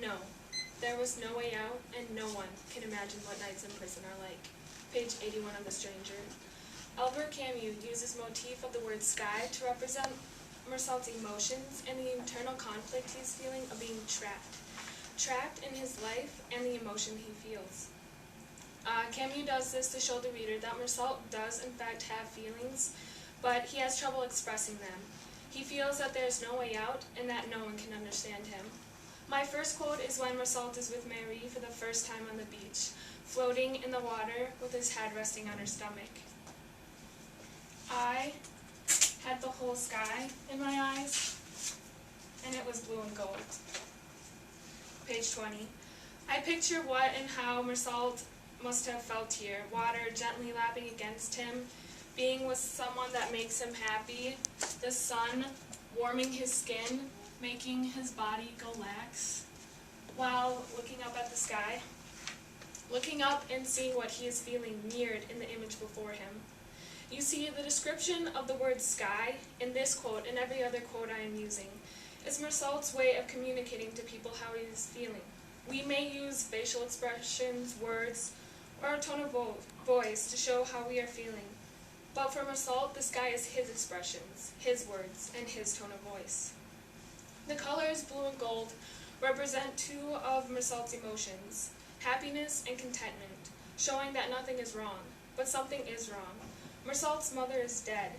No, there was no way out, and no one can imagine what nights in prison are like. Page 81 of The Stranger. Albert Camus uses motif of the word sky to represent Marcel's emotions and the internal conflict he's feeling of being trapped. Trapped in his life and the emotion he feels. Camus does this to show the reader that Marcel does in fact have feelings, but he has trouble expressing them. He feels that there is no way out and that no one can understand him. My first quote is when Marcel is with Marie for the first time on the beach, floating in the water with his head resting on her stomach. I had the whole sky in my eyes, and it was blue and gold. Page 20. I picture what and how Marcel must have felt here, water gently lapping against him, being with someone that makes him happy, the sun warming his skin, making his body go lax, while looking up at the sky, looking up and seeing what he is feeling mirrored in the image before him. You see, the description of the word sky in this quote and every other quote I am using is Marcel's way of communicating to people how he is feeling. We may use facial expressions, words, or a tone of voice to show how we are feeling. But for Marcel, the sky is his expressions, his words, and his tone of voice. The colors blue and gold represent two of Marcel's emotions, happiness and contentment, showing that nothing is wrong, but something is wrong. Marcel's mother is dead.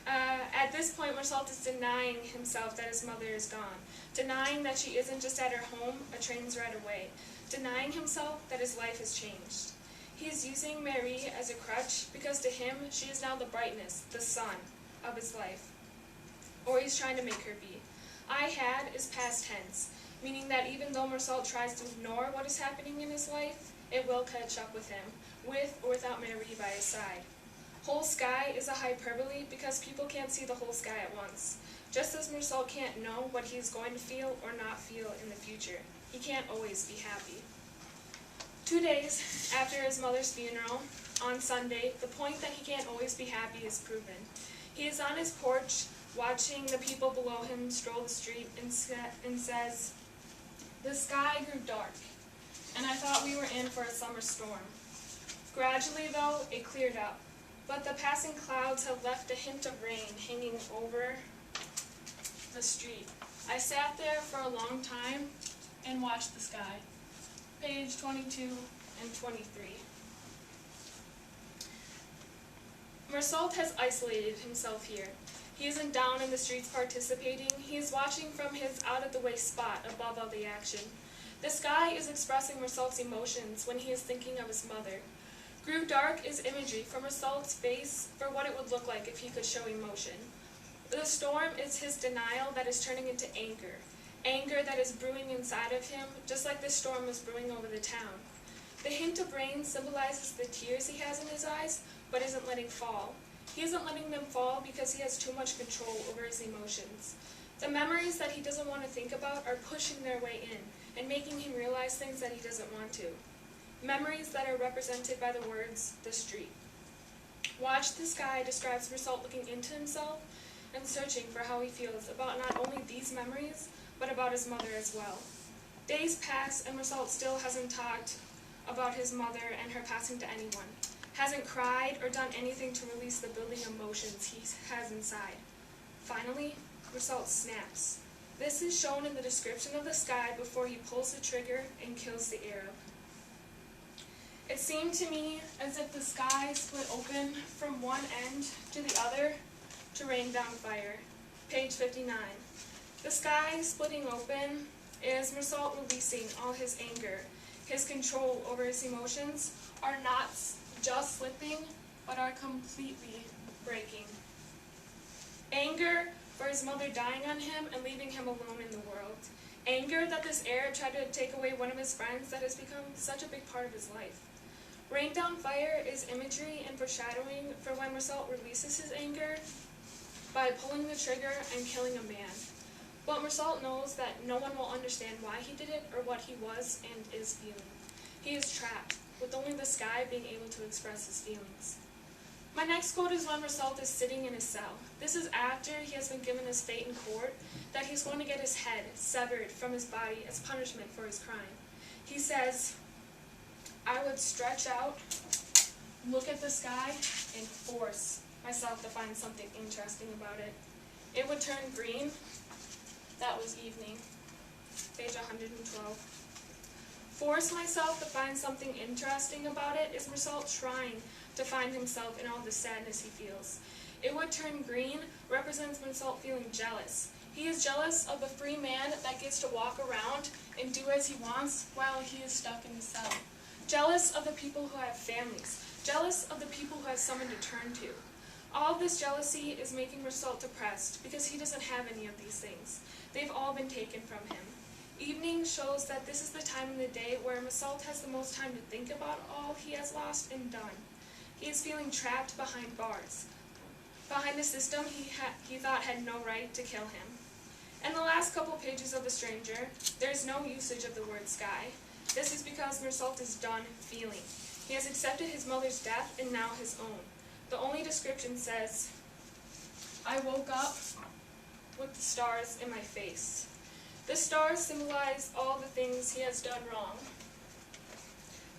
At this point, Marcel is denying himself that his mother is gone, denying that she isn't just at her home a train's ride away, denying himself that his life has changed. He is using Marie as a crutch because to him, she is now the brightness, the sun of his life. Or he's trying to make her be. I had is past tense, meaning that even though Marcel tries to ignore what is happening in his life, it will catch up with him, with or without Marie by his side. Whole sky is a hyperbole because people can't see the whole sky at once, just as Marcel can't know what he is going to feel or not feel in the future. He can't always be happy. 2 days after his mother's funeral, on Sunday, the point that he can't always be happy is proven. He is on his porch, watching the people below him stroll the street and says, "The sky grew dark, and I thought we were in for a summer storm. Gradually, though, it cleared up, but the passing clouds have left a hint of rain hanging over the street. I sat there for a long time and watched the sky." Page 22 and 23. Marcel has isolated himself here. He isn't down in the streets participating. He is watching from his out-of-the-way spot above all the action. The sky is expressing Marcel's emotions when he is thinking of his mother. Grew dark is imagery from Marcel's face for what it would look like if he could show emotion. The storm is his denial that is turning into anger. Anger that is brewing inside of him, just like the storm was brewing over the town. The hint of rain symbolizes the tears he has in his eyes, but isn't letting fall. He isn't letting them fall because he has too much control over his emotions. The memories that he doesn't want to think about are pushing their way in and making him realize things that he doesn't want to. Memories that are represented by the words, "the street." Watch the Sky describes Marcel looking into himself and searching for how he feels about not only these memories, but about his mother as well. Days pass and Marcel still hasn't talked about his mother and her passing to anyone, hasn't cried or done anything to release the building emotions he has inside. Finally, Marcel snaps. This is shown in the description of the sky before he pulls the trigger and kills the Arab. It seemed to me as if the sky split open from one end to the other to rain down fire. Page 59. The sky splitting open is Marcel releasing all his anger. His control over his emotions are not just slipping, but are completely breaking. Anger for his mother dying on him and leaving him alone in the world. Anger that this Arab tried to take away one of his friends that has become such a big part of his life. Rain down fire is imagery and foreshadowing for when Marcel releases his anger by pulling the trigger and killing a man. But Marcel knows that no one will understand why he did it or what he was and is feeling. He is trapped, with only the sky being able to express his feelings. My next quote is when Mersault is sitting in his cell. This is after he has been given his fate in court, that he's going to get his head severed from his body as punishment for his crime. He says, "I would stretch out, look at the sky, and force myself to find something interesting about it. It would turn green." That was evening. Page 112. Force myself to find something interesting about it is Mersault trying to find himself in all the sadness he feels. It would turn green represents Mersault feeling jealous. He is jealous of the free man that gets to walk around and do as he wants while he is stuck in his cell. Jealous of the people who have families. Jealous of the people who have someone to turn to. All of this jealousy is making Mersault depressed because he doesn't have any of these things. They've all been taken from him. Evening shows that this is the time in the day where Mersault has the most time to think about all he has lost and done. He is feeling trapped behind bars, behind a system he thought had no right to kill him. In the last couple pages of The Stranger, there is no usage of the word sky. This is because Mersault is done feeling. He has accepted his mother's death and now his own. The only description says, "I woke up with the stars in my face." The stars symbolize all the things he has done wrong,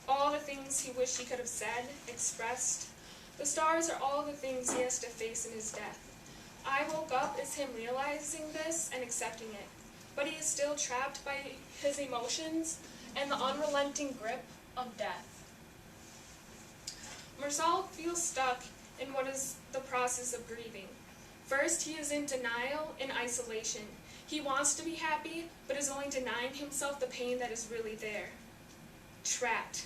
all the things he wished he could have said, expressed. The stars are all the things he has to face in his death. I woke up is him realizing this and accepting it, but he is still trapped by his emotions and the unrelenting grip of death. Mersault feels stuck in what is the process of grieving. First, he is in denial and isolation. He wants to be happy, but is only denying himself the pain that is really there. Trapped.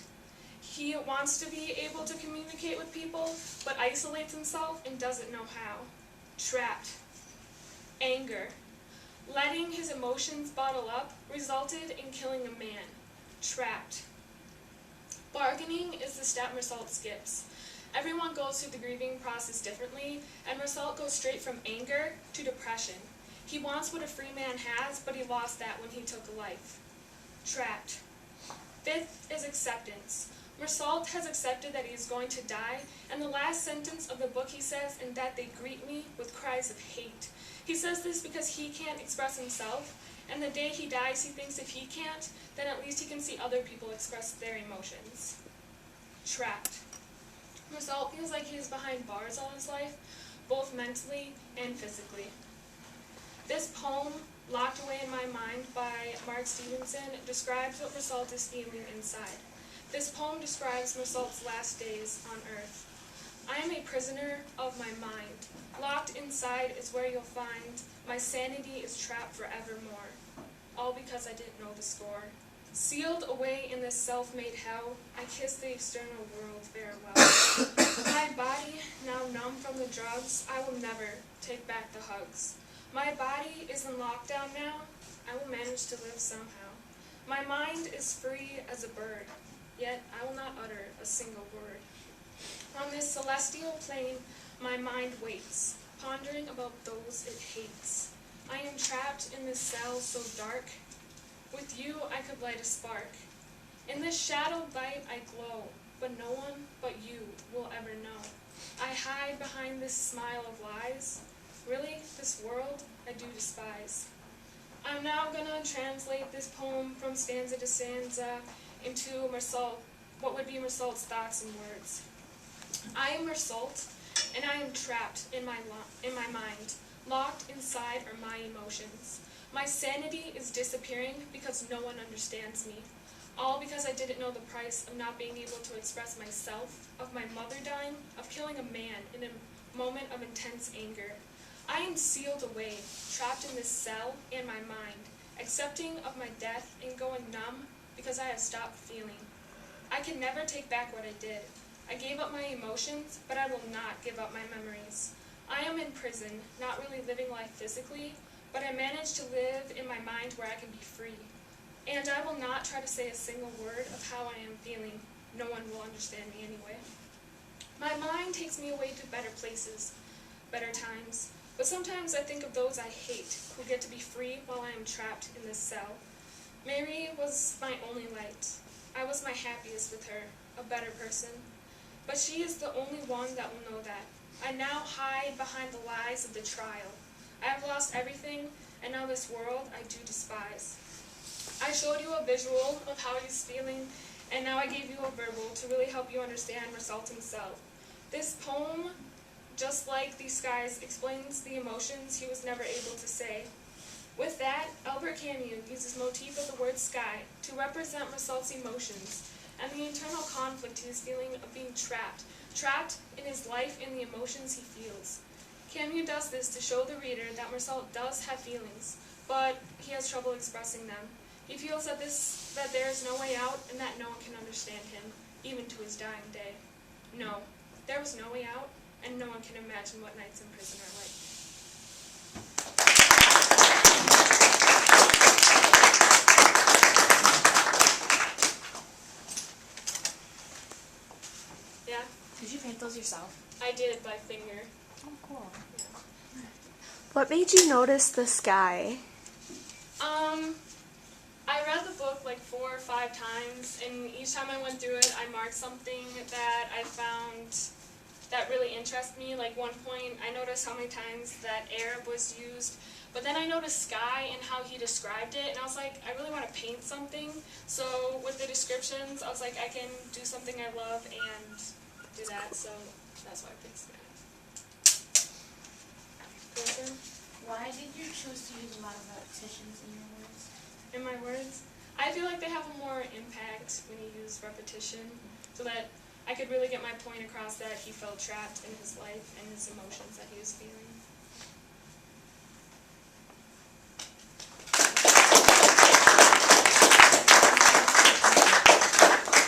He wants to be able to communicate with people, but isolates himself and doesn't know how. Trapped. Anger. Letting his emotions bottle up resulted in killing a man. Trapped. Bargaining is the step Mersault skips. Everyone goes through the grieving process differently, and Mersault goes straight from anger to depression. He wants what a free man has, but he lost that when he took a life. Trapped. Fifth is acceptance. Mersault has accepted that he is going to die, and the last sentence of the book he says, "And that they greet me with cries of hate." He says this because he can't express himself, and the day he dies he thinks if he can't, then at least he can see other people express their emotions. Trapped. Mersault feels like he is behind bars all his life, both mentally and physically. This poem, Locked Away in My Mind by Mark Stevenson, describes what Mersault is feeling inside. This poem describes Mersault's last days on earth. "I am a prisoner of my mind. Locked inside is where you'll find my sanity is trapped forevermore. All because I didn't know the score. Sealed away in this self-made hell, I kiss the external world farewell. My body, now numb from the drugs, I will never take back the hugs. My body is in lockdown now, I will manage to live somehow. My mind is free as a bird, yet I will not utter a single word. On this celestial plane, my mind waits, pondering about those it hates. I am trapped in this cell so dark, with you I could light a spark. In this shadowed light I glow, but no one but you will ever know. I hide behind this smile of lies. Really, this world I do despise." I'm now going to translate this poem from stanza to stanza into Mersault, what would be Mersault's thoughts and words. "I am Mersault, and I am trapped in my mind. Locked inside are my emotions. My sanity is disappearing because no one understands me. All because I didn't know the price of not being able to express myself, of my mother dying, of killing a man in a moment of intense anger. I am sealed away, trapped in this cell and my mind, accepting of my death and going numb because I have stopped feeling. I can never take back what I did. I gave up my emotions, but I will not give up my memories. I am in prison, not really living life physically, but I managed to live in my mind where I can be free. And I will not try to say a single word of how I am feeling. No one will understand me anyway. My mind takes me away to better places, better times. But sometimes I think of those I hate, who get to be free while I am trapped in this cell. Mary was my only light. I was my happiest with her, a better person. but she is the only one that will know that. I now hide behind the lies of the trial. I have lost everything, and now this world I do despise. I showed you a visual of how he's feeling, and now I gave you a verbal to really help you understand Marsault himself. This poem, just like these skies, explains the emotions he was never able to say. With that, Albert Camus uses motif of the word sky to represent Marsault's emotions and the internal conflict he is feeling of being trapped in his life and the emotions he feels. Camus does this to show the reader that Marsault does have feelings, but he has trouble expressing them. He feels that there is no way out and that no one can understand him, even to his dying day. No, there was no way out, and no one can imagine what nights in prison are like. Yeah? Did you paint those yourself? I did by finger. Oh, cool. Yeah. What made you notice the sky? I read the book like 4 or 5 times, and each time I went through it, I marked something that I found that really interested me. Like one point, I noticed how many times that Arab was used, but then I noticed sky and how he described it, and I was like, I really want to paint something. So with the descriptions, I was like, I can do something I love and do that, so that's why I picked sky. Why did you choose to use a lot of repetitions in your words? In my words, I feel like they have a more impact when you use repetition, so that I could really get my point across that he felt trapped in his life and his emotions that he was feeling.